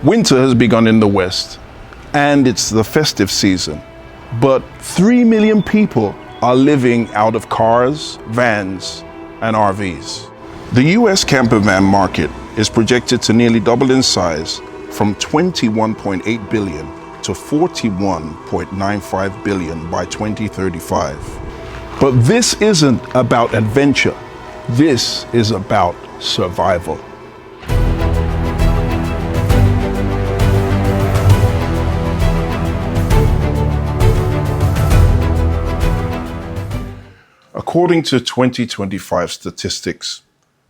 Winter has begun in the West, and it's the festive season. But 3 million people are living out of cars, vans, and RVs. The US camper van market is projected to nearly double in size from 21.8 billion to 41.95 billion by 2035. But this isn't about adventure. This is about survival. According to 2025 statistics,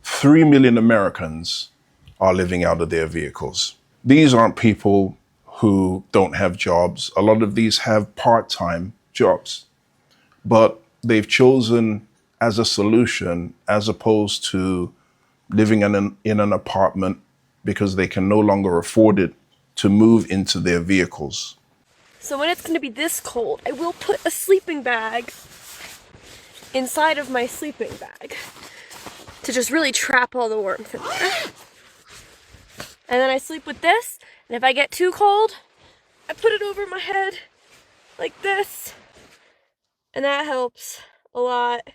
3 million Americans are living out of their vehicles. These aren't people who don't have jobs. A lot of these have part-time jobs, but they've chosen as a solution, as opposed to living in an apartment because they can no longer afford it, to move into their vehicles. So when it's going to be this cold, I will put a sleeping bag inside of my sleeping bag to just really trap all the warmth in there. And then I sleep with this, and if I get too cold, I put it over my head like this, and that helps a lot.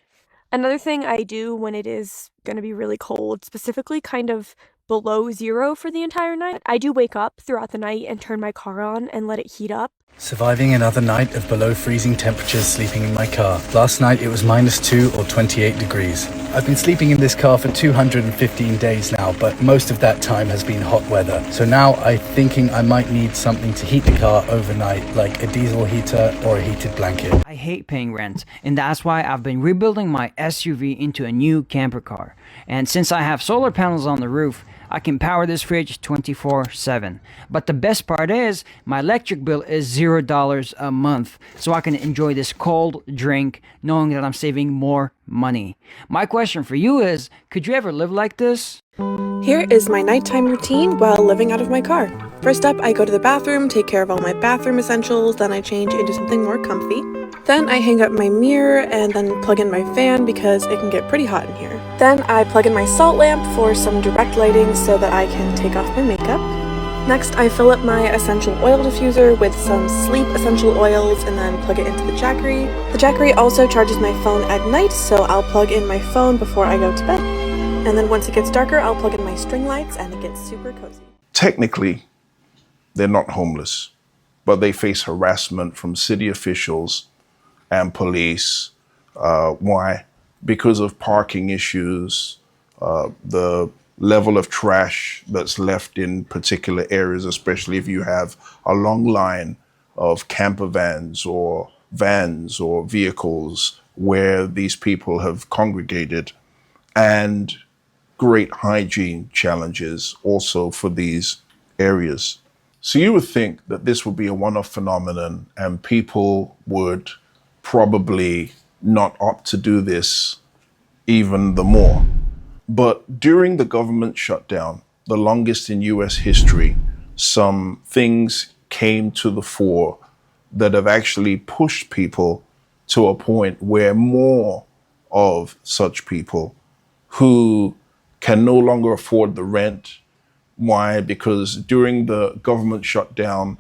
Another thing I do when it is going to be really cold, specifically kind of below 0 for the entire night, I do wake up throughout the night and turn my car on and let it heat up. Surviving another night of below freezing temperatures sleeping in my car. Last night it was -2 or 28 degrees. I've been sleeping in this car for 215 days now, but most of that time has been hot weather. So now I'm thinking I might need something to heat the car overnight, like a diesel heater or a heated blanket. I hate paying rent, and that's why I've been rebuilding my SUV into a new camper car. And since I have solar panels on the roof, I can power this fridge 24/7. But the best part is, my electric bill is $0 a month, so I can enjoy this cold drink knowing that I'm saving more money. My question for you is, could you ever live like this? Here is my nighttime routine while living out of my car. First up, I go to the bathroom, take care of all my bathroom essentials, then I change into something more comfy. Then I hang up my mirror and then plug in my fan because it can get pretty hot in here. Then I plug in my salt lamp for some direct lighting so that I can take off my makeup. Next, I fill up my essential oil diffuser with some sleep essential oils and then plug it into the Jackery. The Jackery also charges my phone at night, so I'll plug in my phone before I go to bed. And then once it gets darker, I'll plug in my string lights and it gets super cozy. Technically, they're not homeless, but they face harassment from city officials and police. Why? Because of parking issues, the level of trash that's left in particular areas, especially if you have a long line of camper vans or vehicles where these people have congregated, and great hygiene challenges also for these areas. So you would think that this would be a one-off phenomenon and people would probably not opt to do this even the more. But during the government shutdown, the longest in US history, some things came to the fore that have actually pushed people to a point where more of such people who can no longer afford the rent. Why? Because during the government shutdown,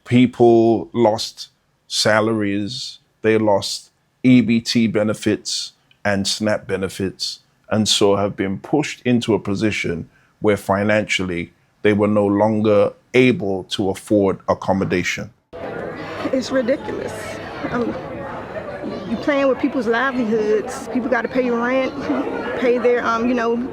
people lost salaries, they lost EBT benefits and SNAP benefits, and so have been pushed into a position where financially they were no longer able to afford accommodation. It's ridiculous. You're playing with people's livelihoods. People got to pay rent, pay their,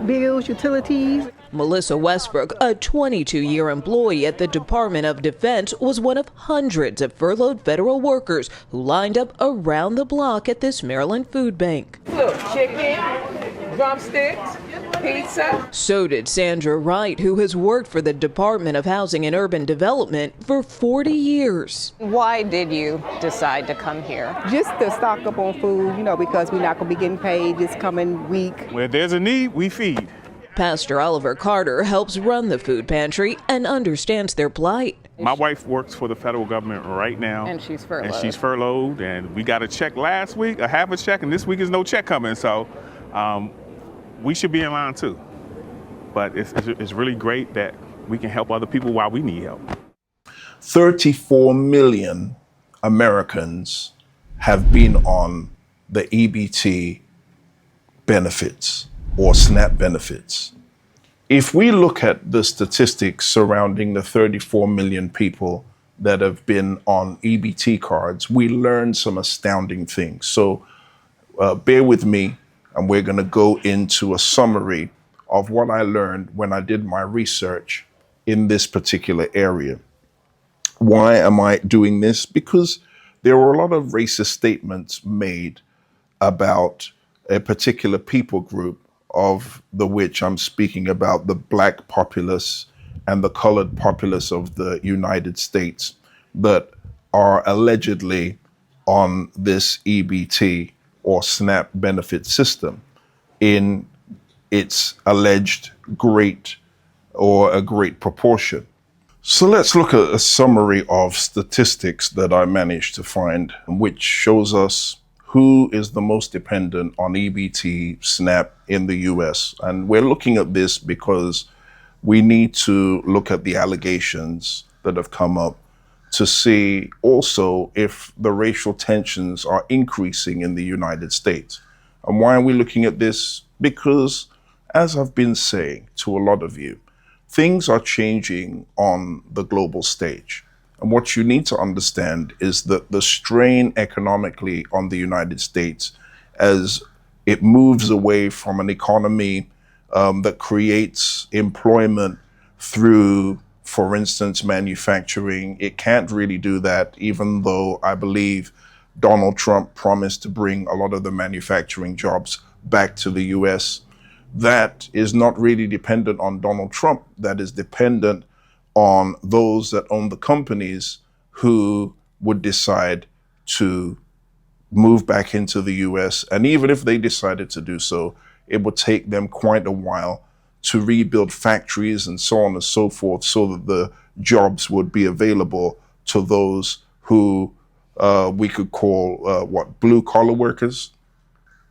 bills, utilities. Melissa Westbrook, a 22-year employee at the Department of Defense, was one of hundreds of furloughed federal workers who lined up around the block at this Maryland food bank. Look, chicken, drumsticks, pizza. So did Sandra Wright, who has worked for the Department of Housing and Urban Development for 40 years. Why did you decide to come here? Just to stock up on food, because we're not going to be getting paid this coming week. Where there's a need, we feed. Pastor Oliver Carter helps run the food pantry and understands their plight. My wife works for the federal government right now. And she's furloughed. And we got a check last week, a half a check, and this week is no check coming. So we should be in line too. But it's really great that we can help other people while we need help. 34 million Americans have been on the EBT benefits or SNAP benefits. If we look at the statistics surrounding the 34 million people that have been on EBT cards, we learn some astounding things. So bear with me, and we're going to go into a summary of what I learned when I did my research in this particular area. Why am I doing this? Because there were a lot of racist statements made about a particular people group, of the which I'm speaking about the black populace and the colored populace of the United States, that are allegedly on this EBT or SNAP benefit system in its alleged great proportion. So let's look at a summary of statistics that I managed to find, which shows us who is the most dependent on EBT SNAP in the US. And we're looking at this because we need to look at the allegations that have come up to see also if the racial tensions are increasing in the United States. And why are we looking at this? Because, as I've been saying to a lot of you, things are changing on the global stage. And what you need to understand is that the strain economically on the United States, as it moves away from an economy that creates employment through, for instance, manufacturing, it can't really do that, even though I believe Donald Trump promised to bring a lot of the manufacturing jobs back to the US. That is not really dependent on Donald Trump. That is dependent on those that own the companies who would decide to move back into the US. And even if they decided to do so, it would take them quite a while to rebuild factories and so on and so forth, so that the jobs would be available to those who we could call blue collar workers.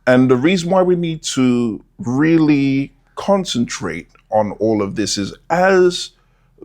And the reason why we need to really concentrate on all of this is, as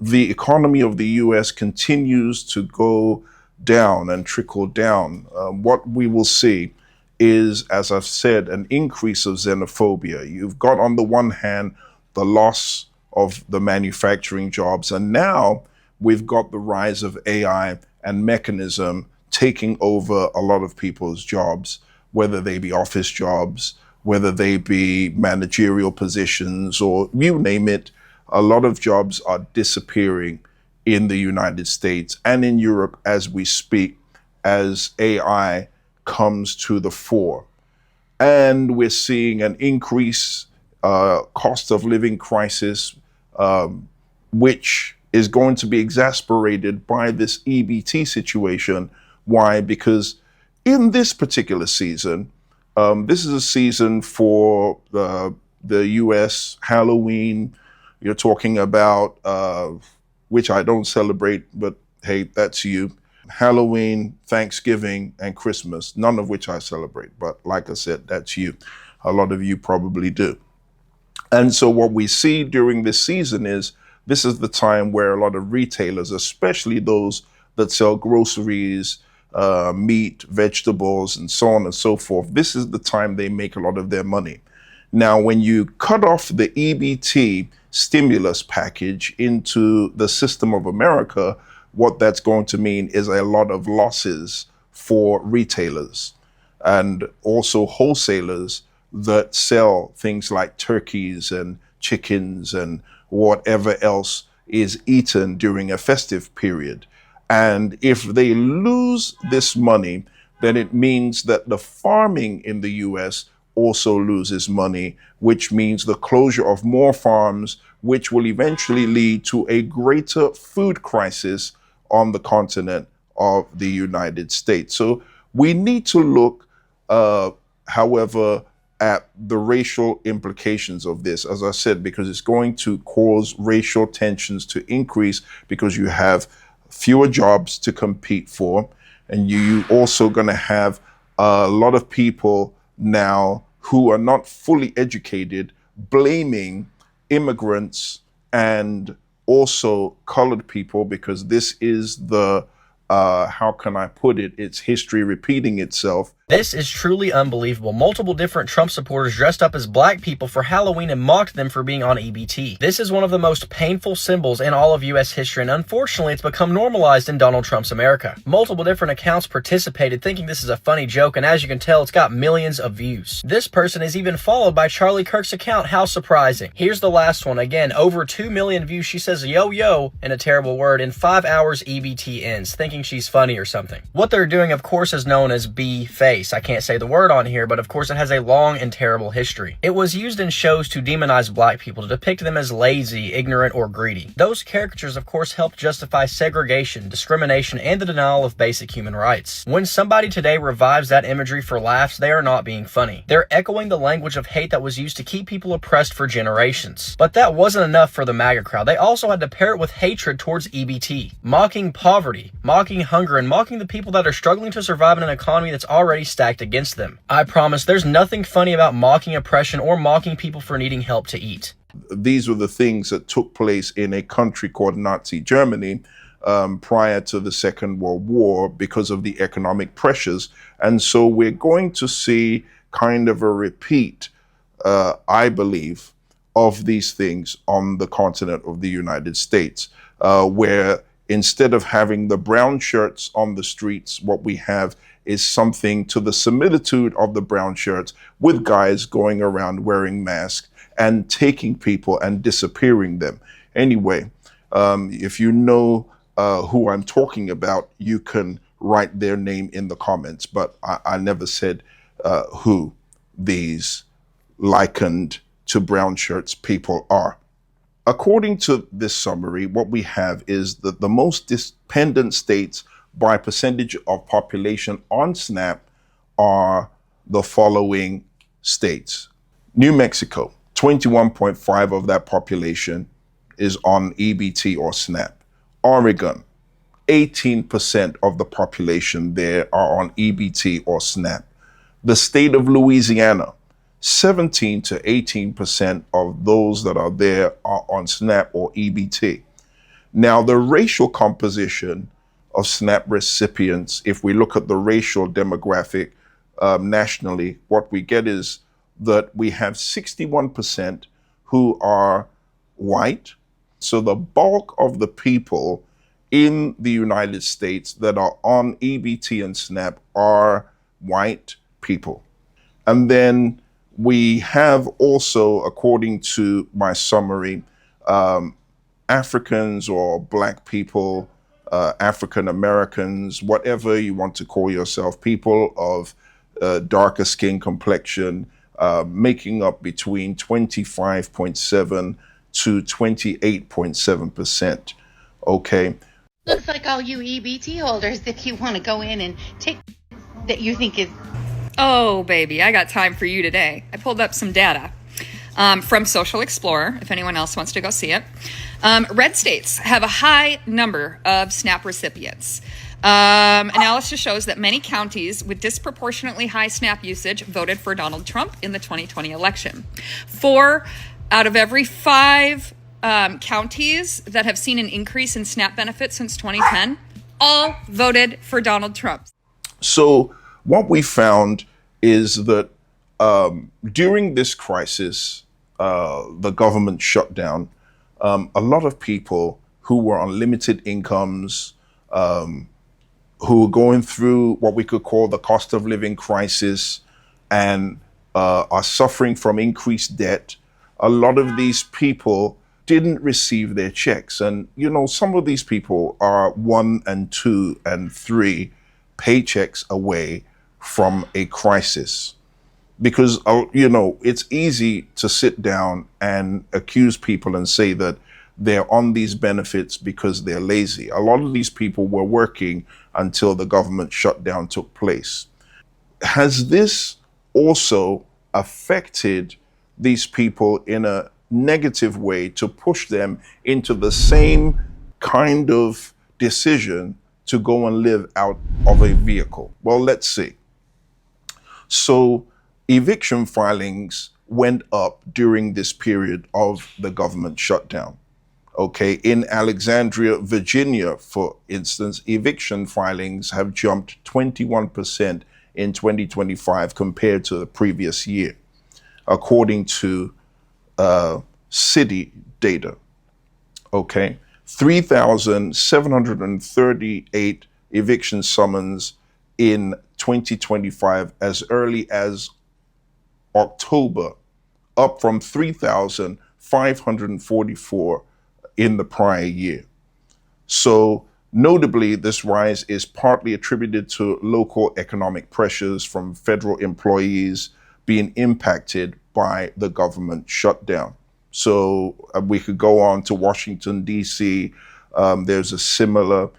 the economy of the US continues to go down and trickle down, what we will see is, as I've said, an increase of xenophobia. You've got, on the one hand, the loss of the manufacturing jobs, and now we've got the rise of AI and mechanism taking over a lot of people's jobs, whether they be office jobs, whether they be managerial positions, or you name it. A lot of jobs are disappearing in the United States and in Europe as we speak, as AI comes to the fore. And we're seeing an increase cost of living crisis, which is going to be exacerbated by this EBT situation. Why? Because in this particular season, this is a season for the US Halloween. You're talking about, which I don't celebrate, but hey, that's you. Halloween, Thanksgiving, and Christmas, none of which I celebrate. But like I said, that's you. A lot of you probably do. And so what we see during this season is, this is the time where a lot of retailers, especially those that sell groceries, meat, vegetables, and so on and so forth, this is the time they make a lot of their money. Now, when you cut off the EBT stimulus package into the system of America, what that's going to mean is a lot of losses for retailers and also wholesalers that sell things like turkeys and chickens and whatever else is eaten during a festive period. And if they lose this money, then it means that the farming in the US also loses money, which means the closure of more farms, which will eventually lead to a greater food crisis on the continent of the United States. So we need to look, however, at the racial implications of this, as I said, because it's going to cause racial tensions to increase, because you have fewer jobs to compete for, and you also going to have a lot of people now who are not fully educated blaming immigrants and also colored people, because this is the, how can I put it? It's history repeating itself. This is truly unbelievable. Multiple different Trump supporters dressed up as black people for Halloween and mocked them for being on EBT. This is one of the most painful symbols in all of U.S. history, and unfortunately it's become normalized in Donald Trump's America. Multiple different accounts participated thinking this is a funny joke, and as you can tell, it's got millions of views. This person is even followed by Charlie Kirk's account. How surprising. Here's the last one. Again, over 2 million views. She says yo yo in a terrible word. In 5 hours EBT ends, thinking she's funny or something. What they're doing, of course, is known as B-face. I can't say the word on here, but of course it has a long and terrible history. It was used in shows to demonize black people, to depict them as lazy, ignorant, or greedy. Those caricatures, of course, helped justify segregation, discrimination, and the denial of basic human rights. When somebody today revives that imagery for laughs, they are not being funny. They're echoing the language of hate that was used to keep people oppressed for generations. But that wasn't enough for the MAGA crowd. They also had to pair it with hatred towards EBT, mocking poverty, mocking hunger, and mocking the people that are struggling to survive in an economy that's already stacked against them. I promise there's nothing funny about mocking oppression or mocking people for needing help to eat. These were the things that took place in a country called Nazi Germany prior to the Second World War because of the economic pressures. And so we're going to see kind of a repeat, I believe, of these things on the continent of the United States, where instead of having the brown shirts on the streets, what we have is something to the similitude of the brown shirts, with guys going around wearing masks and taking people and disappearing them. Anyway, if you know who I'm talking about, you can write their name in the comments, but I never said who these likened to brown shirts people are. According to this summary, what we have is that the most dependent states by percentage of population on SNAP are the following states. New Mexico, 21.5% of that population is on EBT or SNAP. Oregon, 18% of the population there are on EBT or SNAP. The state of Louisiana, 17 to 18% of those that are there are on SNAP or EBT. Now, the racial composition of SNAP recipients, if we look at the racial demographic nationally, what we get is that we have 61% who are white. So the bulk of the people in the United States that are on EBT and SNAP are white people. And then we have also, according to my summary, Africans or Black people, African Americans, whatever you want to call yourself, people of darker skin complexion, making up between 25.7 to 28.7%. Okay. Looks like all you EBT holders, if you want to go in and take that you think is... Oh, baby, I got time for you today. I pulled up some data from Social Explorer, if anyone else wants to go see it. Red states have a high number of SNAP recipients. Analysis shows that many counties with disproportionately high SNAP usage voted for Donald Trump in the 2020 election. 4 out of every 5 counties that have seen an increase in SNAP benefits since 2010 all voted for Donald Trump. So what we found is that during this crisis, the government shutdown, a lot of people who were on limited incomes, who were going through what we could call the cost of living crisis and are suffering from increased debt, a lot of these people didn't receive their checks. And, you know, some of these people are 1 and 2 and 3 paychecks away from a crisis. Because, you know, it's easy to sit down and accuse people and say that they're on these benefits because they're lazy. A lot of these people were working until the government shutdown took place. Has this also affected these people in a negative way to push them into the same kind of decision to go and live out of a vehicle? Well, let's see. So eviction filings went up during this period of the government shutdown. Okay, in Alexandria, Virginia, for instance, eviction filings have jumped 21% in 2025 compared to the previous year, according to city data. Okay, 3,738 eviction summons in 2025 as early as October, up from 3,544 in the prior year. So notably, this rise is partly attributed to local economic pressures from federal employees being impacted by the government shutdown. So we could go on to Washington, D.C. There's a similar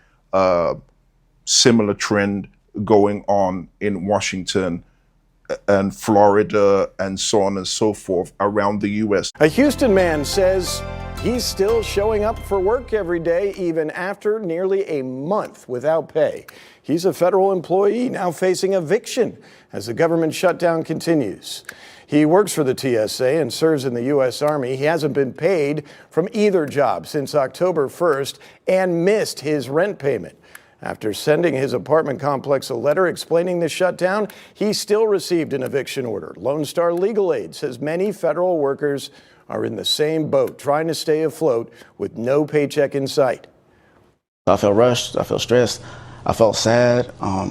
trend going on in Washington and Florida and so on and so forth around the U.S. A Houston man says he's still showing up for work every day, even after nearly a month without pay. He's a federal employee now facing eviction as the government shutdown continues. He works for the TSA and serves in the U.S. Army. He hasn't been paid from either job since October 1st and missed his rent payment. After sending his apartment complex a letter explaining the shutdown, he still received an eviction order. Lone Star Legal Aid says many federal workers are in the same boat, trying to stay afloat with no paycheck in sight. I felt rushed, I felt stressed, I felt sad, all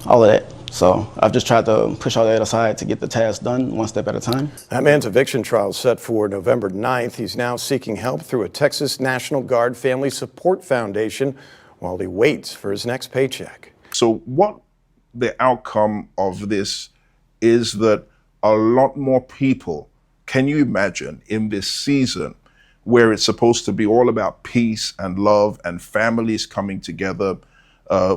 of that. So I've just tried to push all that aside to get the task done one step at a time. That man's eviction trial is set for November 9th. He's now seeking help through a Texas National Guard Family Support Foundation while he waits for his next paycheck. So what the outcome of this is that a lot more people, can you imagine, in this season where it's supposed to be all about peace and love and families coming together,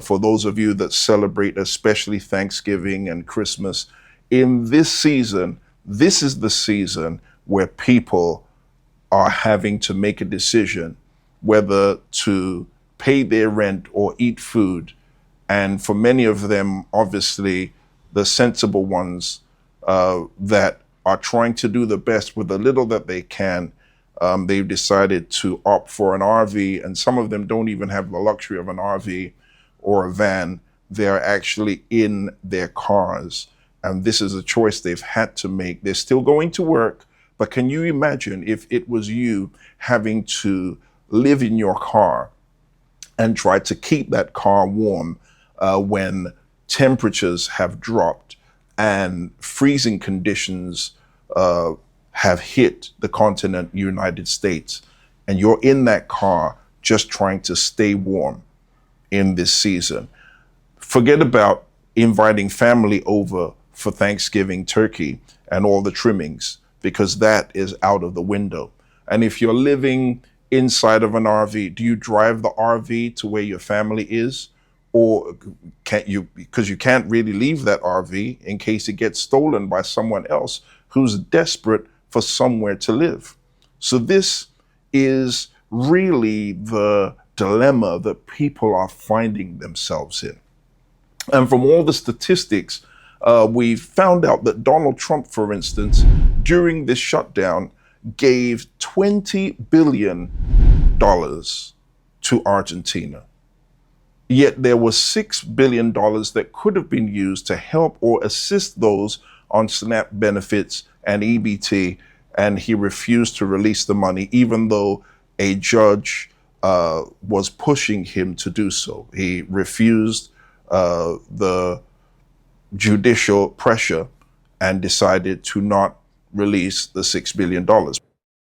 for those of you that celebrate especially Thanksgiving and Christmas, in this season, this is the season where people are having to make a decision whether to pay their rent or eat food. And for many of them, obviously, the sensible ones that are trying to do the best with the little that they can, they've decided to opt for an RV, and some of them don't even have the luxury of an RV or a van. They're actually in their cars. And this is a choice they've had to make. They're still going to work, but can you imagine if it was you having to live in your car and try to keep that car warm when temperatures have dropped and freezing conditions have hit the continent United States, and you're in that car just trying to stay warm in this season? Forget about inviting family over for Thanksgiving turkey and all the trimmings, because that is out of the window. And if you're living inside of an RV, do you drive the RV to where your family is? Or can't you, because you can't really leave that RV in case it gets stolen by someone else who's desperate for somewhere to live. So this is really the dilemma that people are finding themselves in. And from all the statistics, we found out that Donald Trump, for instance, during this shutdown, gave $20 billion to Argentina. Yet there was $6 billion that could have been used to help or assist those on SNAP benefits and EBT, and he refused to release the money, even though a judge was pushing him to do so. He refused the judicial pressure and decided to not release the $6 billion.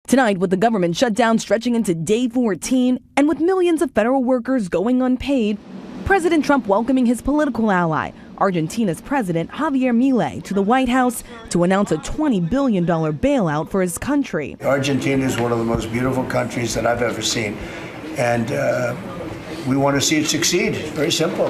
Tonight, with the government shutdown stretching into day 14 and with millions of federal workers going unpaid, President Trump welcoming his political ally, Argentina's President Javier Milei, to the White House to announce a $20 billion bailout for his country. Argentina is one of the most beautiful countries that I've ever seen, and we want to see it succeed. Very simple.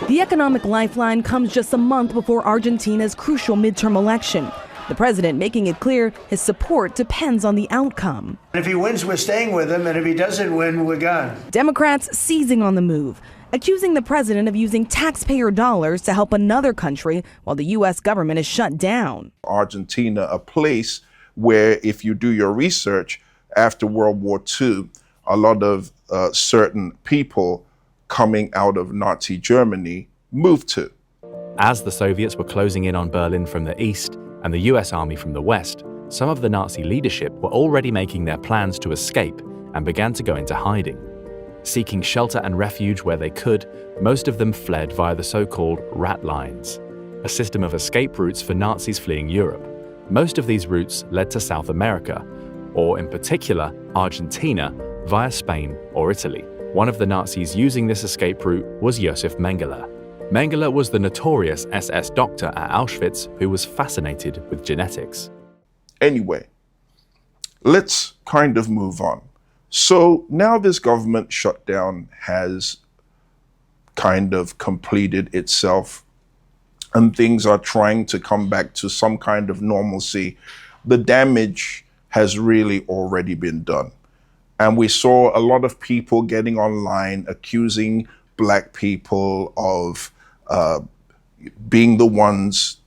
The economic lifeline comes just a month before Argentina's crucial midterm election. The president making it clear his support depends on the outcome. If he wins, we're staying with him, and if he doesn't win, we're gone. Democrats seizing on the move, accusing the president of using taxpayer dollars to help another country while the U.S. government is shut down. Argentina, a place where, if you do your research, after World War II, a lot of certain people coming out of Nazi Germany moved to. As the Soviets were closing in on Berlin from the east and the US Army from the west, some of the Nazi leadership were already making their plans to escape and began to go into hiding. Seeking shelter and refuge where they could, most of them fled via the so-called rat lines, a system of escape routes for Nazis fleeing Europe. Most of these routes led to South America, or in particular, Argentina, via Spain or Italy. One of the Nazis using this escape route was Josef Mengele. Mengele was the notorious SS doctor at Auschwitz who was fascinated with genetics. Anyway, let's kind of move on. So now this government shutdown has kind of completed itself and things are trying to come back to some kind of normalcy. The damage has really already been done. And we saw a lot of people getting online accusing Black people of being the ones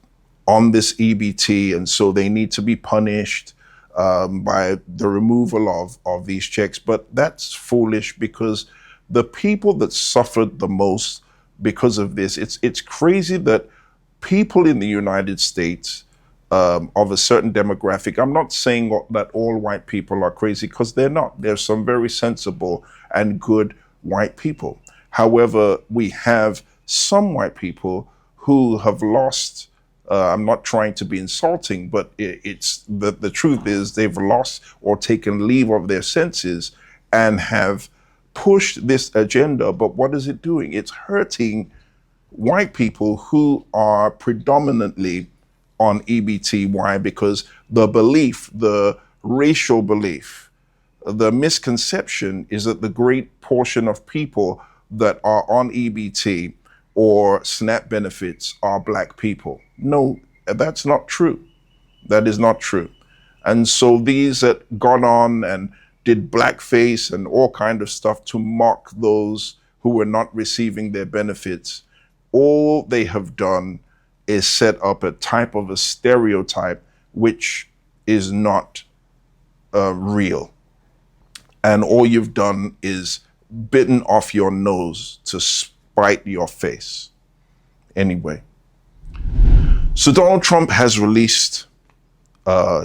on this EBT, and so they need to be punished by the removal of these checks. But that's foolish, because the people that suffered the most because of this, it's crazy that people in the United States of a certain demographic, I'm not saying that all white people are crazy, because they're not. There's some very sensible and good white people. However, we have some white people who have lost, I'm not trying to be insulting, but it's the truth is they've lost or taken leave of their senses and have pushed this agenda. But what is it doing? It's hurting white people who are predominantly on EBT. Why? Because the belief, the racial belief, the misconception is that the great portion of people that are on EBT or SNAP benefits are Black people. No, that's not true. That is not true. And so these that got on and did blackface and all kind of stuff to mock those who were not receiving their benefits, all they have done is set up a type of a stereotype which is not real. And all you've done is bitten off your nose to spite your face. Anyway, so Donald Trump has released,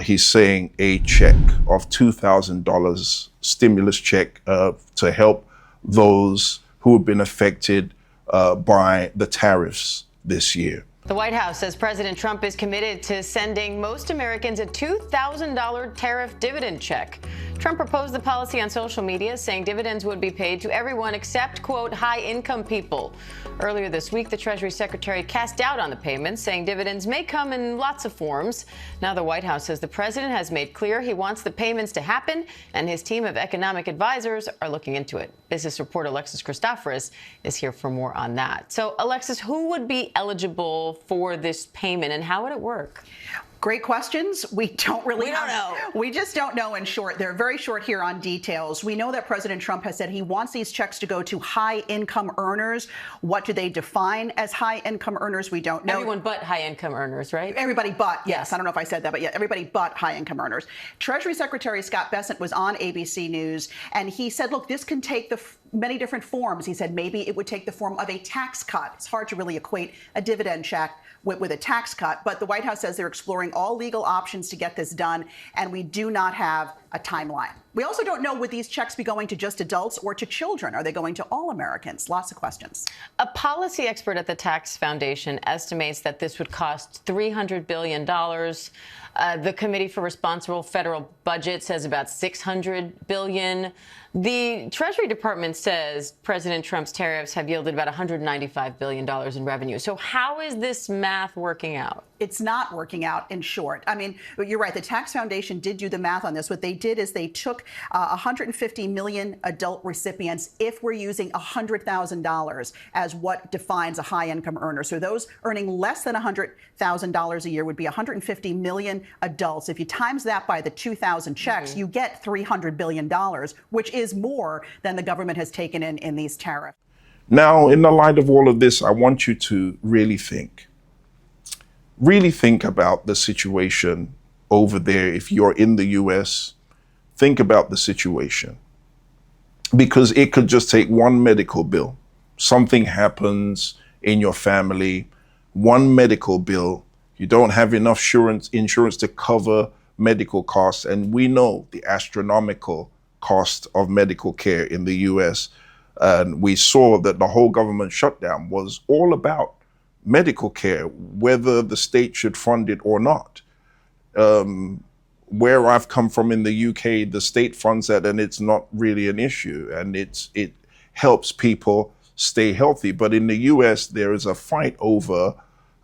he's saying, a check of $2,000 stimulus check to help those who have been affected by the tariffs this year. The White House says President Trump is committed to sending most Americans a $2,000 tariff dividend check. Trump proposed the policy on social media, saying dividends would be paid to everyone except, quote, high-income people. Earlier this week, the Treasury Secretary cast doubt on the payments, saying dividends may come in lots of forms. Now the White House says the president has made clear he wants the payments to happen, and his team of economic advisors are looking into it. Business reporter Alexis Christoforous is here for more on that. So, Alexis, who would be eligible for this payment, and how would it work? Great questions. We don't know. We just don't know. In short, they're very short here on details. We know that President Trump has said he wants these checks to go to high-income earners. What do they define as high-income earners? We don't know. Everyone but high-income earners, right? Everybody but, yes. I don't know if I said that, but yeah, everybody but high-income earners. Treasury Secretary Scott Bessent was on ABC News, and he said, look, this can take many different forms. He said maybe it would take the form of a tax cut. It's hard to really equate a dividend check with a tax cut, but the White House says they're exploring all legal options to get this done, and we do not have a timeline. We also don't know, would these checks be going to just adults or to children? Are they going to all Americans? Lots of questions. A policy expert at the Tax Foundation estimates that this would cost $300 billion. The Committee for Responsible Federal Budget says about $600 billion. The Treasury Department says President Trump's tariffs have yielded about $195 billion in revenue. So how is this math working out? It's not working out, in short. I mean, you're right. The Tax Foundation did do the math on this. What they did is they took 150 million adult recipients if we're using $100,000 as what defines a high-income earner. So those earning less than $100,000 a year would be 150 million adults. If you times that by the 2,000 checks, you get $300 billion, which is more than the government has taken in these tariffs. Now, in the light of all of this, I want you to really think about the situation over there. If you're in the U.S., think about the situation, because it could just take one medical bill. Something happens in your family, one medical bill, you don't have enough insurance to cover medical costs. And we know the astronomical cost of medical care in the US. And we saw that the whole government shutdown was all about medical care, whether the state should fund it or not. Where I've come from in the UK, the state funds that, and it's not really an issue, and it helps people stay healthy. But in the US, there is a fight over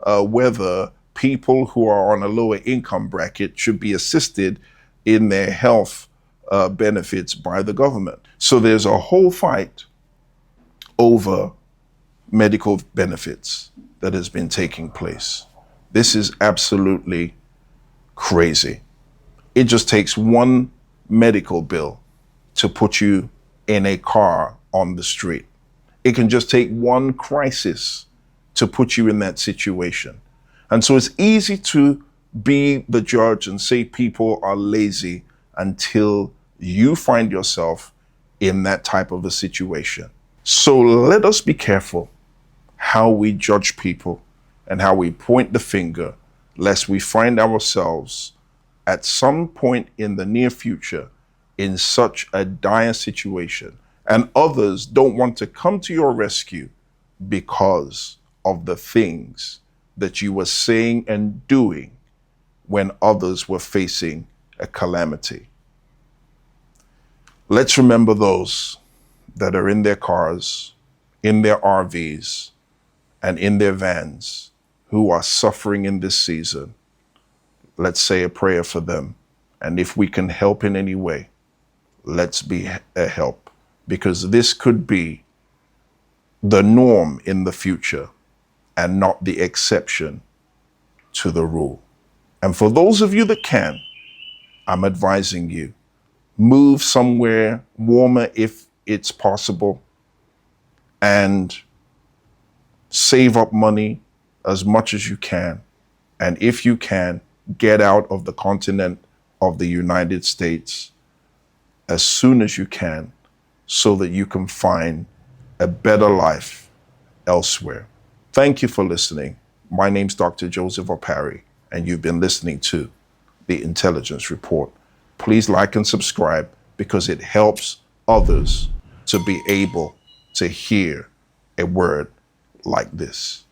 whether people who are on a lower income bracket should be assisted in their health benefits by the government. So there's a whole fight over medical benefits that has been taking place. This is absolutely crazy. It just takes one medical bill to put you in a car on the street. It can just take one crisis to put you in that situation. And so it's easy to be the judge and say people are lazy until you find yourself in that type of a situation. So let us be careful how we judge people and how we point the finger, lest we find ourselves at some point in the near future in such a dire situation, and others don't want to come to your rescue because of the things that you were saying and doing when others were facing a calamity. Let's remember those that are in their cars, in their RVs, and in their vans who are suffering in this season. Let's say a prayer for them. And if we can help in any way, let's be a help, because this could be the norm in the future and not the exception to the rule. And for those of you that can, I'm advising you, move somewhere warmer if it's possible, and save up money as much as you can. And if you can, get out of the continent of the United States as soon as you can, so that you can find a better life elsewhere. Thank you for listening. My name's Dr. Joseph Opari, and you've been listening to The Intelligence Report. Please like and subscribe, because it helps others to be able to hear a word like this.